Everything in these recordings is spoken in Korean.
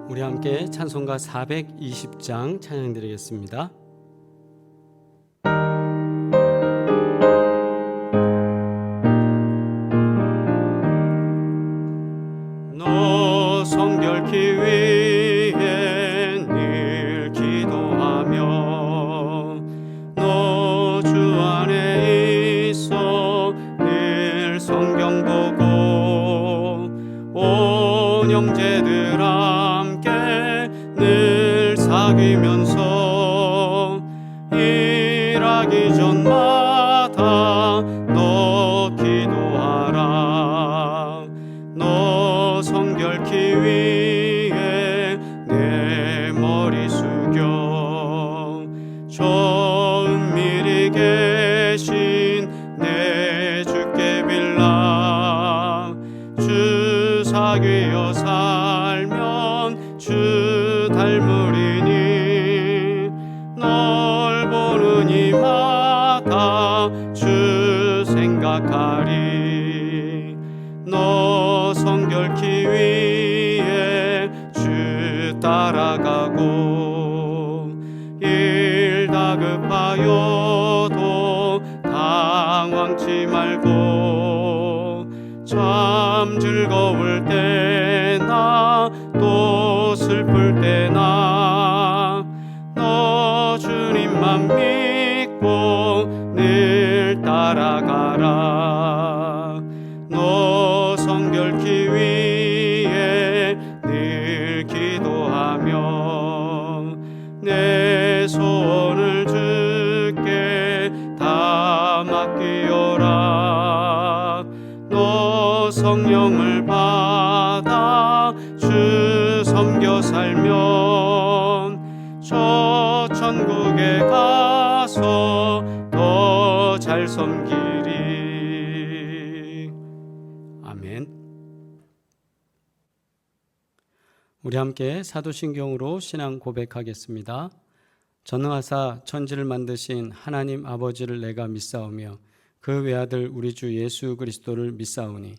우리 함께 찬송가 420장 찬양드리겠습니다. 너 성결케 위해 늘 기도하며 너 주 안에 있어 늘 성경 보고 온 형제들 함께 늘 사귀면서 일하기 전마다 너 기도하라. 너 성결케 위해 내 머리 숙여 저 은밀히 계신 내 주께 빌라. 주 사귀어 살면 주 닮으리니 널 보는 이마다 주 생각하리. 너 성결케 위해 주 따라가고 일 다급하여도 당황치 말고 참 즐거울 때나 또 슬플 때나 너 주님만 믿고 늘 따라가라. 너 성결케 위해 늘 기도하며 내 소원을 주께 다 맡기어라. 너 성령을 받아 주 섬겨 살면 저 천국에 가서 더 잘 섬기리. 아멘. 우리 함께 사도신경으로 신앙 고백하겠습니다. 전능하사 천지를 만드신 하나님 아버지를 내가 믿사오며 그 외아들 우리 주 예수 그리스도를 믿사오니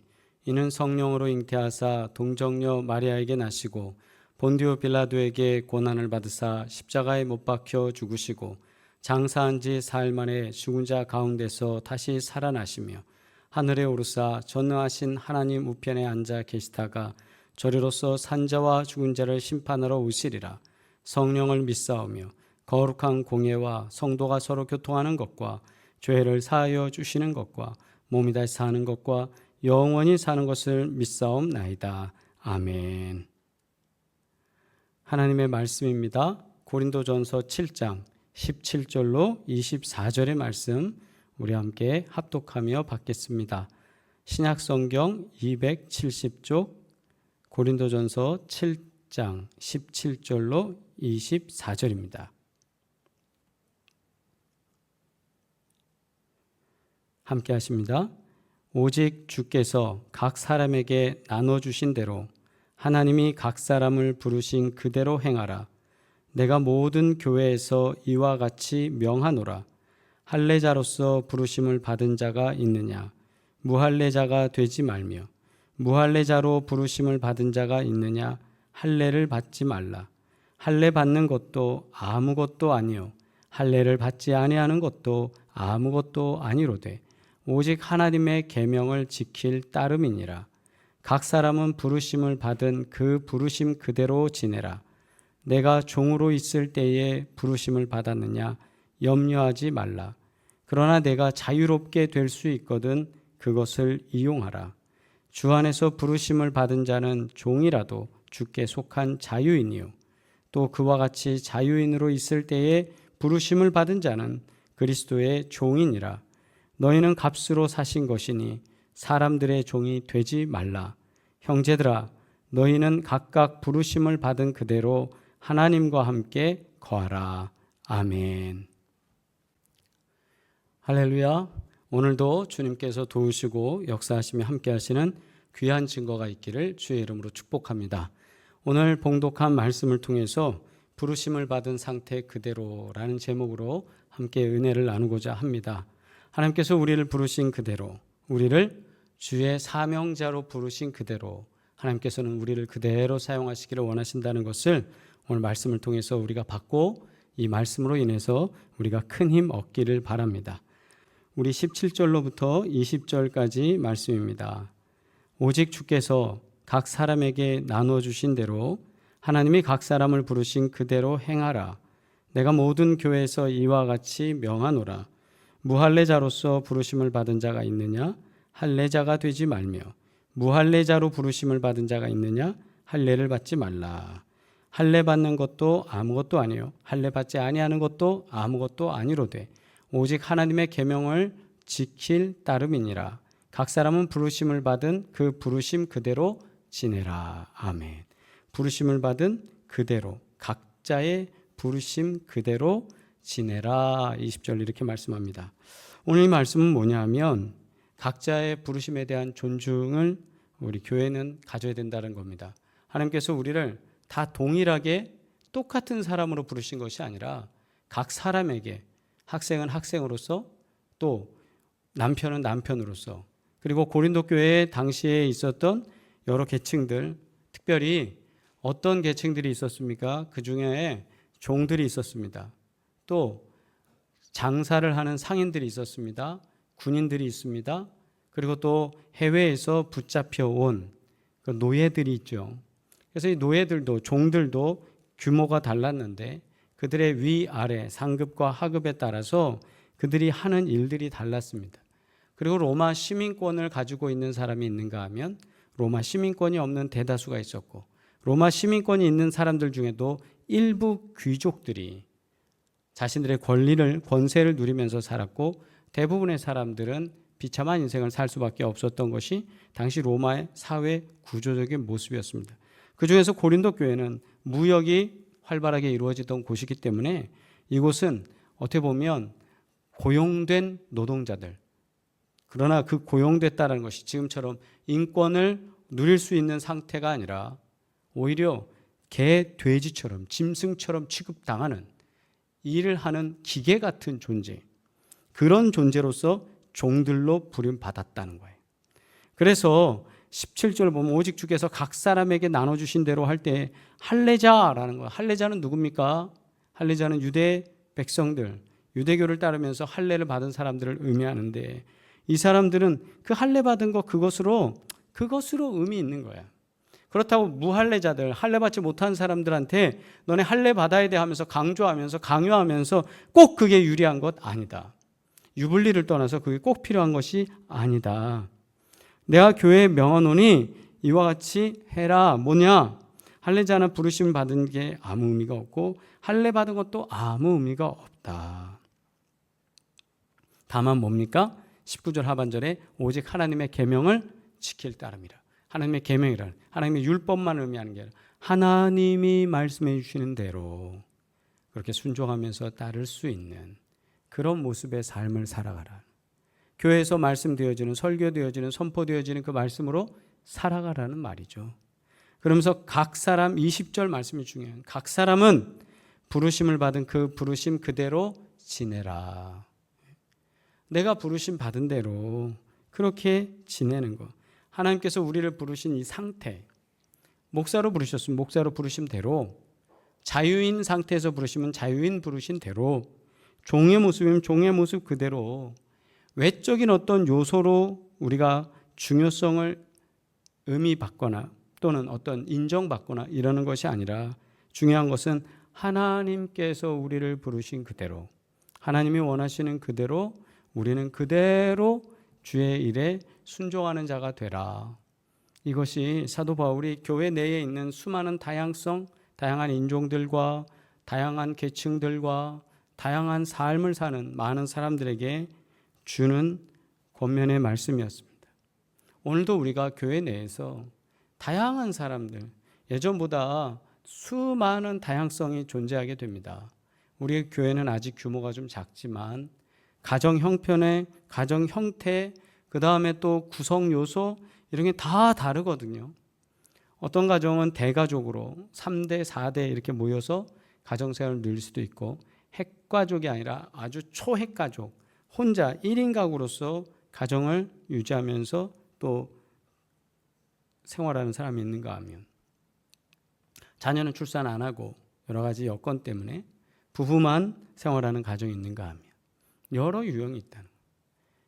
이는 성령으로 잉태하사 동정녀 마리아에게 나시고 본디오 빌라도에게 고난을 받으사 십자가에 못 박혀 죽으시고 장사한 지 사흘 만에 죽은 자 가운데서 다시 살아나시며 하늘에 오르사 전능하신 하나님 우편에 앉아 계시다가 저리로서 산자와 죽은 자를 심판하러 오시리라. 성령을 믿사오며 거룩한 공예와 성도가 서로 교통하는 것과 죄를 사하여 주시는 것과 몸이 다시 사는 것과 영원히 사는 것을 믿사옵나이다. 아멘. 하나님의 말씀입니다. 고린도전서 7장 17절로 24절의 말씀 우리 함께 합독하며 받겠습니다. 신약성경 270쪽 고린도전서 7장 17절로 24절입니다. 함께 하십니다. 오직 주께서 각 사람에게 나눠주신 대로 하나님이 각 사람을 부르신 그대로 행하라. 내가 모든 교회에서 이와 같이 명하노라. 할례자로서 부르심을 받은 자가 있느냐? 무할례자가 되지 말며 무할례자로 부르심을 받은 자가 있느냐? 할례를 받지 말라. 할례 받는 것도 아무것도 아니요 할례를 받지 아니하는 것도 아무것도 아니로되 오직 하나님의 계명을 지킬 따름이니라. 각 사람은 부르심을 받은 그 부르심 그대로 지내라. 내가 종으로 있을 때에 부르심을 받았느냐? 염려하지 말라. 그러나 내가 자유롭게 될 수 있거든 그것을 이용하라. 주 안에서 부르심을 받은 자는 종이라도 주께 속한 자유인이요 또 그와 같이 자유인으로 있을 때에 부르심을 받은 자는 그리스도의 종이니라. 너희는 값으로 사신 것이니 사람들의 종이 되지 말라. 형제들아, 너희는 각각 부르심을 받은 그대로 하나님과 함께 거하라. 아멘. 할렐루야. 오늘도 주님께서 도우시고 역사하시며 함께 하시는 귀한 증거가 있기를 주의 이름으로 축복합니다. 오늘 봉독한 말씀을 통해서 부르심을 받은 상태 그대로라는 제목으로 함께 은혜를 나누고자 합니다. 하나님께서 우리를 부르신 그대로, 우리를 주의 사명자로 부르신 그대로 하나님께서는 우리를 그대로 사용하시기를 원하신다는 것을 오늘 말씀을 통해서 우리가 받고 이 말씀으로 인해서 우리가 큰 힘 얻기를 바랍니다. 우리 17절로부터 20절까지 말씀입니다. 오직 주께서 각 사람에게 나눠주신 대로 하나님이 각 사람을 부르신 그대로 행하라. 내가 모든 교회에서 이와 같이 명하노라. 무할례자로서 부르심을 받은 자가 있느냐? 할례자가 되지 말며 무할례자로 부르심을 받은 자가 있느냐? 할례를 받지 말라. 할례 받는 것도 아무것도 아니요 할례 받지 아니하는 것도 아무것도 아니로되 오직 하나님의 계명을 지킬 따름이니라. 각 사람은 부르심을 받은 그 부르심 그대로 지내라. 아멘. 부르심을 받은 그대로, 각자의 부르심 그대로 지내라. 20절 이렇게 말씀합니다. 오늘 이 말씀은 뭐냐면 각자의 부르심에 대한 존중을 우리 교회는 가져야 된다는 겁니다. 하나님께서 우리를 다 동일하게 똑같은 사람으로 부르신 것이 아니라 각 사람에게, 학생은 학생으로서, 또 남편은 남편으로서, 그리고 고린도 교회에 당시에 있었던 여러 계층들, 특별히 어떤 계층들이 있었습니까? 그 중에 종들이 있었습니다. 또 장사를 하는 상인들이 있었습니다. 군인들이 있습니다. 그리고 또 해외에서 붙잡혀 온 그 노예들이 있죠. 그래서 이 노예들도, 종들도 규모가 달랐는데 그들의 위아래 상급과 하급에 따라서 그들이 하는 일들이 달랐습니다. 그리고 로마 시민권을 가지고 있는 사람이 있는가 하면 로마 시민권이 없는 대다수가 있었고, 로마 시민권이 있는 사람들 중에도 일부 귀족들이 자신들의 권세를 누리면서 살았고, 대부분의 사람들은 비참한 인생을 살 수밖에 없었던 것이 당시 로마의 사회 구조적인 모습이었습니다. 그 중에서 고린도 교회는 무역이 활발하게 이루어지던 곳이기 때문에 이곳은 어떻게 보면 고용된 노동자들, 그러나 그 고용됐다는 것이 지금처럼 인권을 누릴 수 있는 상태가 아니라 오히려 개, 돼지처럼, 짐승처럼 취급당하는, 일을 하는 기계 같은 존재, 그런 존재로서 종들로 부름받았다는 거예요. 그래서 17절 보면 오직 주께서 각 사람에게 나눠주신 대로 할 때 할례자라는 거예요. 할례자는 누굽니까? 할례자는 유대 백성들, 유대교를 따르면서 할례를 받은 사람들을 의미하는데, 이 사람들은 그 할례 받은 것 그것으로 의미 있는 거야. 그렇다고 무할례자들, 할례 받지 못한 사람들한테 너네 할례 받아야 돼 하면서 강요하면서 꼭 그게 유리한 것 아니다. 유불리를 떠나서 그게 꼭 필요한 것이 아니다. 내가 교회에 명하노니 이와 같이 해라. 뭐냐? 할례자는 부르심 받은 게 아무 의미가 없고 할례 받은 것도 아무 의미가 없다. 다만 뭡니까? 19절 하반절에 오직 하나님의 계명을 지킬 따름이라. 하나님의 계명이란 하나님의 율법만 의미하는 게 아니라 하나님이 말씀해 주시는 대로 그렇게 순종하면서 따를 수 있는 그런 모습의 삶을 살아가라. 교회에서 말씀되어지는, 설교되어지는, 선포되어지는 그 말씀으로 살아가라는 말이죠. 그러면서 각 사람, 20절 말씀이 중요해요. 각 사람은 부르심을 받은 그 부르심 그대로 지내라. 내가 부르심 받은 대로 그렇게 지내는 것. 하나님께서 우리를 부르신 이 상태, 목사로 부르셨으면 목사로 부르신 대로, 자유인 상태에서 부르시면 자유인 부르신 대로, 종의 모습이면 종의 모습 그대로, 외적인 어떤 요소로 우리가 중요성을 의미받거나 또는 어떤 인정받거나 이러는 것이 아니라 중요한 것은 하나님께서 우리를 부르신 그대로, 하나님이 원하시는 그대로 우리는 그대로 주의 일에 순종하는 자가 되라. 이것이 사도 바울이 교회 내에 있는 수많은 다양성, 다양한 인종들과 다양한 계층들과 다양한 삶을 사는 많은 사람들에게 주는 권면의 말씀이었습니다. 오늘도 우리가 교회 내에서 다양한 사람들, 예전보다 수많은 다양성이 존재하게 됩니다. 우리 교회는 아직 규모가 좀 작지만 가정 형편에, 가정 형태, 그 다음에 또 구성 요소 이런 게 다 다르거든요. 어떤 가정은 대가족으로 3대, 4대 이렇게 모여서 가정생활을 누릴 수도 있고, 핵가족이 아니라 아주 초핵가족, 혼자 1인 가구로서 가정을 유지하면서 또 생활하는 사람이 있는가 하면, 자녀는 출산 안 하고 여러 가지 여건 때문에 부부만 생활하는 가정이 있는가 하면, 여러 유형이 있다는 거예요.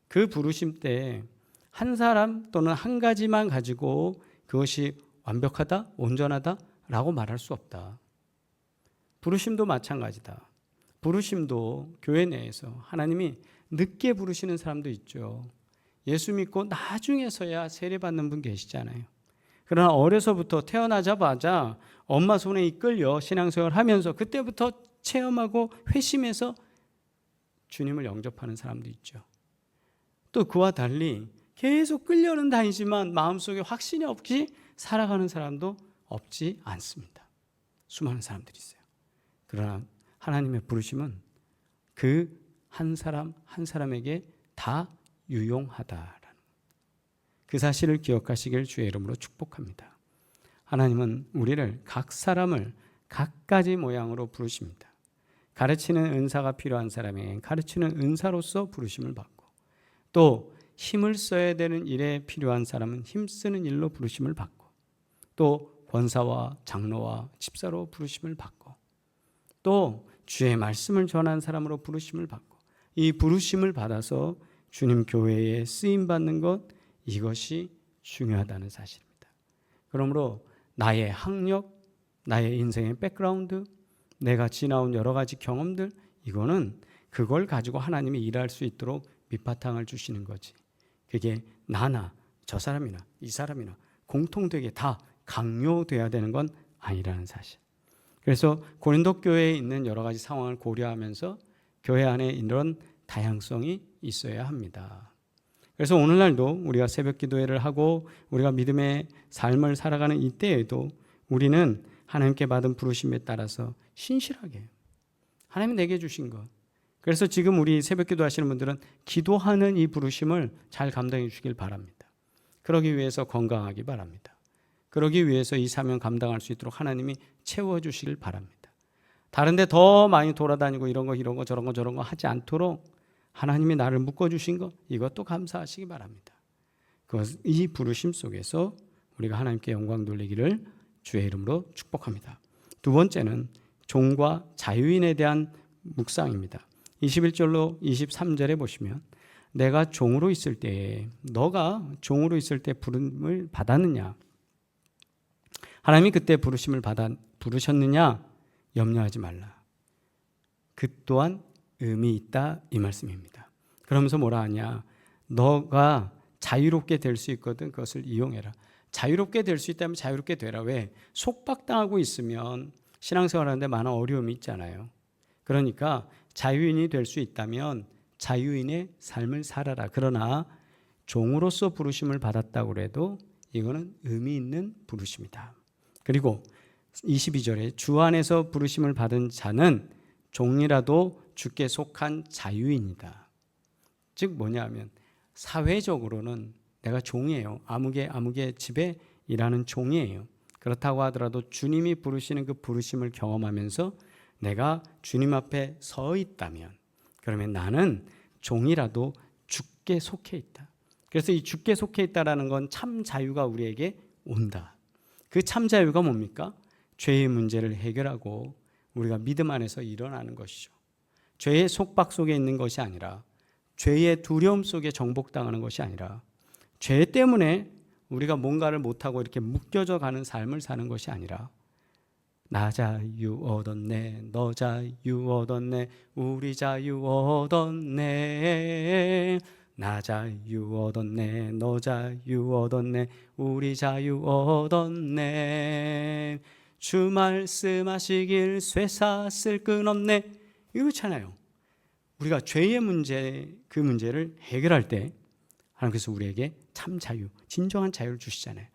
그 부르심 때 한 사람 또는 한 가지만 가지고 그것이 완벽하다, 온전하다라고 말할 수 없다. 부르심도 마찬가지다. 부르심도 교회 내에서 하나님이 늦게 부르시는 사람도 있죠. 예수 믿고 나중에서야 세례받는 분 계시잖아요. 그러나 어려서부터 태어나자마자 엄마 손에 이끌려 신앙생활 하면서 그때부터 체험하고 회심해서 주님을 영접하는 사람도 있죠. 또 그와 달리 계속 끌려는 다니지만 마음속에 확신이 없이 살아가는 사람도 없지 않습니다. 수많은 사람들이 있어요. 그러나 하나님의 부르심은 그 한 사람 한 사람에게 다 유용하다라는 그 사실을 기억하시길 주의 이름으로 축복합니다. 하나님은 우리를 각 사람을 각가지 모양으로 부르십니다. 가르치는 은사가 필요한 사람에게 가르치는 은사로서 부르심을 받고, 또 힘을 써야 되는 일에 필요한 사람은 힘쓰는 일로 부르심을 받고, 또 권사와 장로와 집사로 부르심을 받고, 또 주의 말씀을 전한 사람으로 부르심을 받고, 이 부르심을 받아서 주님 교회에 쓰임받는 것, 이것이 중요하다는 사실입니다. 그러므로 나의 학력, 나의 인생의 백그라운드, 내가 지나온 여러 가지 경험들, 이거는 그걸 가지고 하나님이 일할 수 있도록 밑바탕을 주시는 거지. 그게 나나 저 사람이나 이 사람이나 공통되게 다 강요돼야 되는 건 아니라는 사실. 그래서 고린도 교회에 있는 여러 가지 상황을 고려하면서 교회 안에 이런 다양성이 있어야 합니다. 그래서 오늘날도 우리가 새벽 기도회를 하고 우리가 믿음의 삶을 살아가는 이때에도 우리는 하나님께 받은 부르심에 따라서 신실하게 하나님이 내게 주신 것, 그래서 지금 우리 새벽 기도 하시는 분들은 기도하는 이 부르심을 잘 감당해 주시길 바랍니다. 그러기 위해서 건강하기 바랍니다. 그러기 위해서 이 사명 감당할 수 있도록 하나님이 채워주시길 바랍니다. 다른 데 더 많이 돌아다니고 이런 거 저런 거 하지 않도록 하나님이 나를 묶어주신 것, 이것도 감사하시기 바랍니다. 이 부르심 속에서 우리가 하나님께 영광 돌리기를 주의 이름으로 축복합니다. 두 번째는 종과 자유인에 대한 묵상입니다. 21절로 23절에 보시면, 내가 종으로 있을 때에, 너가 종으로 있을 때 부름을 받았느냐, 하나님이 그때 부르셨느냐 염려하지 말라. 그 또한 의미 있다, 이 말씀입니다. 그러면서 뭐라 하냐, 너가 자유롭게 될 수 있거든 그것을 이용해라. 자유롭게 될 수 있다면 자유롭게 되라. 왜? 속박당하고 있으면 신앙생활하는데 많은 어려움이 있잖아요. 그러니까 자유인이 될 수 있다면 자유인의 삶을 살아라. 그러나 종으로서 부르심을 받았다고 해도 이거는 의미 있는 부르심이다. 그리고 22절에 주 안에서 부르심을 받은 자는 종이라도 주께 속한 자유인이다. 즉 뭐냐면 사회적으로는 내가 종이에요. 아무개 집에 일하는 종이에요. 그렇다고 하더라도 주님이 부르시는 그 부르심을 경험하면서 내가 주님 앞에 서 있다면, 그러면 나는 종이라도 주께 속해 있다. 그래서 이 주께 속해 있다라는 건 참 자유가 우리에게 온다. 그 참 자유가 뭡니까? 죄의 문제를 해결하고 우리가 믿음 안에서 일어나는 것이죠. 죄의 속박 속에 있는 것이 아니라, 죄의 두려움 속에 정복당하는 것이 아니라, 죄 때문에 우리가 뭔가를 못하고 이렇게 묶여져 가는 삶을 사는 것이 아니라, 나 자유 얻었네, 너 자유 얻었네, 우리 자유 얻었네, 나 자유 얻었네, 너 자유 얻었네, 우리 자유 얻었네, 주 말씀하시길 쇠사슬 끊었네. 이렇잖아요. 우리가 죄의 문제, 그 문제를 해결할 때 하나님께서 우리에게 참 자유, 진정한 자유를 주시잖아요.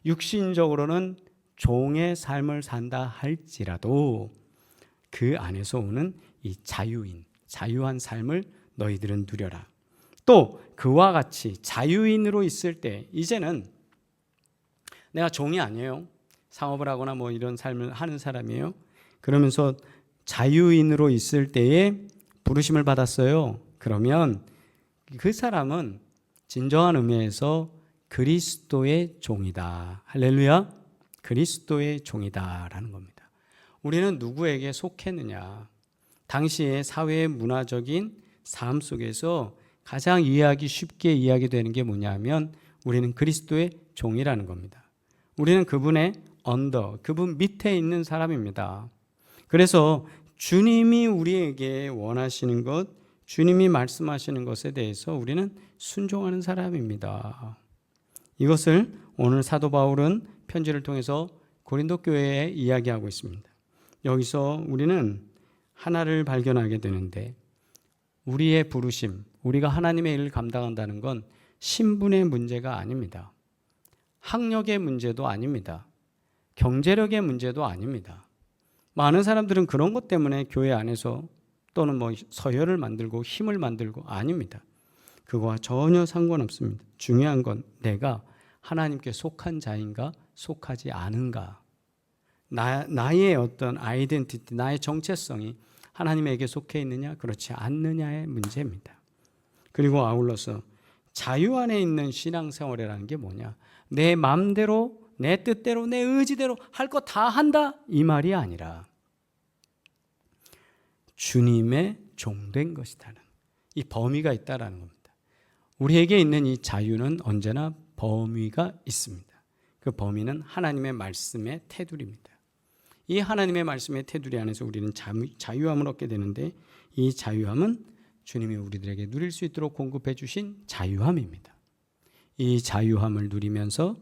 육신적으로는 종의 삶을 산다 할지라도 그 안에서 오는 이 자유한 삶을 너희들은 누려라. 또 그와 같이 자유인으로 있을 때 이제는 내가 종이 아니에요. 상업을 하거나 뭐 이런 삶을 하는 사람이에요. 그러면서 자유인으로 있을 때에 부르심을 받았어요. 그러면 그 사람은 진정한 의미에서 그리스도의 종이다. 할렐루야. 그리스도의 종이다라는 겁니다. 우리는 누구에게 속했느냐? 당시의 사회의 문화적인 삶 속에서 가장 이해하기 쉽게 이야기되는 게 뭐냐면 우리는 그리스도의 종이라는 겁니다. 우리는 그분의 그분 밑에 있는 사람입니다. 그래서 주님이 우리에게 원하시는 것, 주님이 말씀하시는 것에 대해서 우리는 순종하는 사람입니다. 이것을 오늘 사도 바울은 편지를 통해서 고린도 교회에 이야기하고 있습니다. 여기서 우리는 하나를 발견하게 되는데 우리의 부르심, 우리가 하나님의 일을 감당한다는 건 신분의 문제가 아닙니다. 학력의 문제도 아닙니다. 경제력의 문제도 아닙니다. 많은 사람들은 그런 것 때문에 교회 안에서 또는 뭐 서열을 만들고 힘을 만들고 아닙니다. 그거와 전혀 상관없습니다. 중요한 건 내가 하나님께 속한 자인가 속하지 않은가. 나의 어떤 아이덴티티, 나의 정체성이 하나님에게 속해 있느냐 그렇지 않느냐의 문제입니다. 그리고 아울러서 자유 안에 있는 신앙생활이라는 게 뭐냐. 내 마음대로 내 뜻대로 내 의지대로 할 거 다 한다 이 말이 아니라 주님의 종된 것이다는 이 범위가 있다라는 겁니다. 우리에게 있는 이 자유는 언제나 범위가 있습니다. 그 범위는 하나님의 말씀의 테두리입니다. 이 하나님의 말씀의 테두리 안에서 우리는 자유함을 얻게 되는데 이 자유함은 주님이 우리들에게 누릴 수 있도록 공급해 주신 자유함입니다. 이 자유함을 누리면서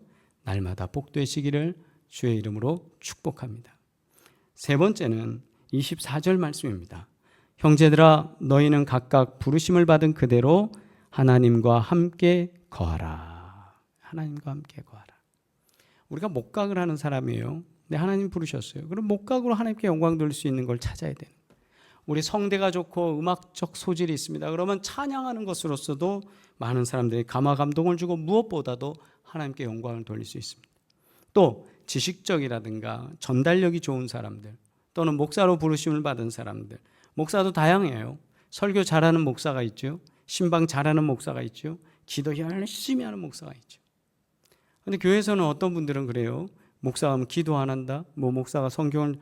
날마다 복되시기를 주의 이름으로 축복합니다. 세 번째는 24절 말씀입니다. 형제들아 너희는 각각 부르심을 받은 그대로 하나님과 함께 거하라. 하나님과 함께 거하라. 우리가 목각을 하는 사람이에요. 근데 하나님 부르셨어요. 그럼 목각으로 하나님께 영광 돌릴 수 있는 걸 찾아야 돼요. 우리 성대가 좋고 음악적 소질이 있습니다. 그러면 찬양하는 것으로서도 많은 사람들이 감화 감동을 주고 무엇보다도 하나님께 영광을 돌릴 수 있습니다. 또 지식적이라든가 전달력이 좋은 사람들 또는 목사로 부르심을 받은 사람들, 목사도 다양해요. 설교 잘하는 목사가 있죠. 신방 잘하는 목사가 있죠. 기도 열심히 하는 목사가 있죠. 그런데 교회에서는 어떤 분들은 그래요. 목사가 기도 안 한다. 뭐 목사가 성경을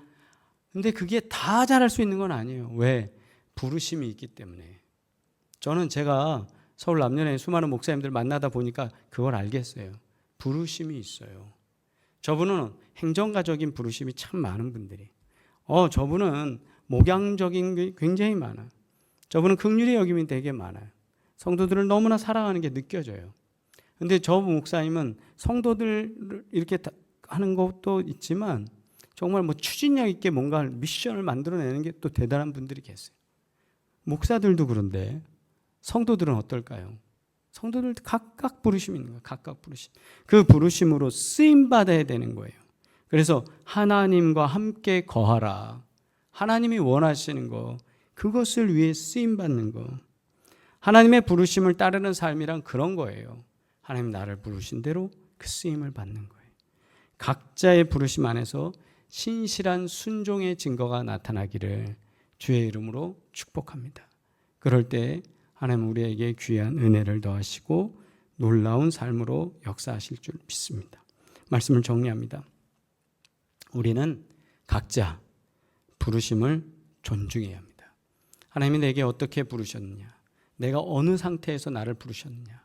근데 그게 다 잘할 수 있는 건 아니에요. 왜? 부르심이 있기 때문에. 저는 제가 서울 남년에 수많은 목사님들 만나다 보니까 그걸 알겠어요. 부르심이 있어요. 저분은 행정가적인 부르심이 참 많은 분들이. 저분은 목양적인 게 굉장히 많아요. 저분은 긍휼의 여김이 되게 많아요. 성도들을 너무나 사랑하는 게 느껴져요. 근데 저 목사님은 성도들 이렇게 하는 것도 있지만 정말 뭐 추진력 있게 뭔가 미션을 만들어내는 게 또 대단한 분들이 계세요. 목사들도 그런데 성도들은 어떨까요? 성도들 각각 부르심이 있는 거예요. 각각 부르심. 그 부르심으로 쓰임 받아야 되는 거예요. 그래서 하나님과 함께 거하라. 하나님이 원하시는 거, 그것을 위해 쓰임 받는 거. 하나님의 부르심을 따르는 삶이란 그런 거예요. 하나님 나를 부르신 대로 그 쓰임을 받는 거예요. 각자의 부르심 안에서 신실한 순종의 증거가 나타나기를 주의 이름으로 축복합니다. 그럴 때 하나님 우리에게 귀한 은혜를 더하시고 놀라운 삶으로 역사하실 줄 믿습니다. 말씀을 정리합니다. 우리는 각자 부르심을 존중해야 합니다. 하나님이 내게 어떻게 부르셨느냐, 내가 어느 상태에서 나를 부르셨느냐,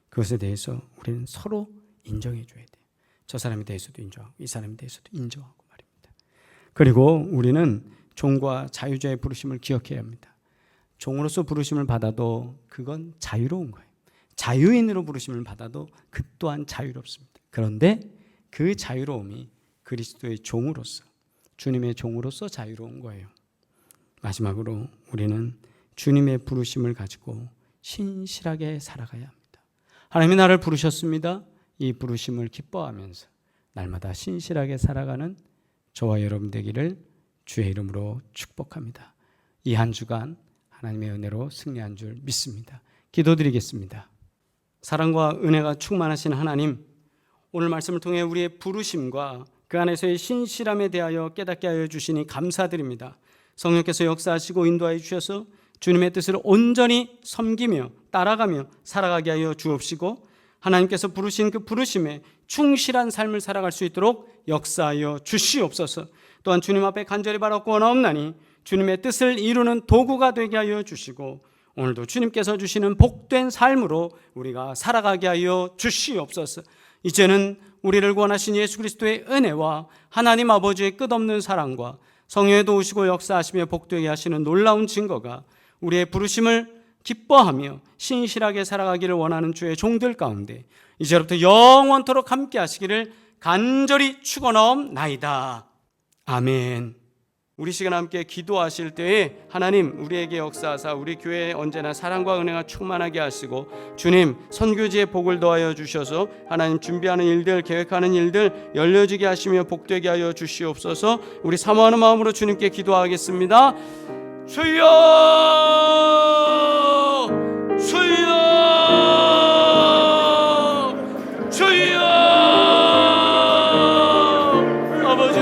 그것에 대해서 우리는 서로 인정해 줘야 돼요. 저 사람에 대해서도 인정하고 이 사람에 대해서도 인정하고 말입니다. 그리고 우리는 종과 자유자의 부르심을 기억해야 합니다. 종으로서 부르심을 받아도 그건 자유로운 거예요. 자유인으로 부르심을 받아도 그 또한 자유롭습니다. 그런데 그 자유로움이 그리스도의 종으로서, 주님의 종으로서 자유로운 거예요. 마지막으로 우리는 주님의 부르심을 가지고 신실하게 살아가야 합니다. 하나님이 나를 부르셨습니다. 이 부르심을 기뻐하면서 날마다 신실하게 살아가는 저와 여러분 되기를 주의 이름으로 축복합니다. 이 한 주간 하나님의 은혜로 승리한 줄 믿습니다. 기도드리겠습니다. 사랑과 은혜가 충만하신 하나님, 오늘 말씀을 통해 우리의 부르심과 그 안에서의 신실함에 대하여 깨닫게 하여 주시니 감사드립니다. 성령께서 역사하시고 인도하여 주셔서 주님의 뜻을 온전히 섬기며 따라가며 살아가게 하여 주옵시고, 하나님께서 부르신 그 부르심에 충실한 삶을 살아갈 수 있도록 역사하여 주시옵소서. 또한 주님 앞에 간절히 바라고 원하옵나니 주님의 뜻을 이루는 도구가 되게 하여 주시고, 오늘도 주님께서 주시는 복된 삶으로 우리가 살아가게 하여 주시옵소서. 이제는 우리를 구원하신 예수 그리스도의 은혜와 하나님 아버지의 끝없는 사랑과 성령의 도우시고 역사하시며 복되게 하시는 놀라운 증거가 우리의 부르심을 기뻐하며 신실하게 살아가기를 원하는 주의 종들 가운데 이제부터 영원토록 함께 하시기를 간절히 축원하옵나이다. 아멘. 우리 시간 함께 기도하실 때에 하나님 우리에게 역사하사 우리 교회에 언제나 사랑과 은혜가 충만하게 하시고, 주님 선교지에 복을 더하여 주셔서 하나님 준비하는 일들, 계획하는 일들 열려지게 하시며 복되게 하여 주시옵소서. 우리 사모하는 마음으로 주님께 기도하겠습니다. 주여, 주여, 주여. 아버지,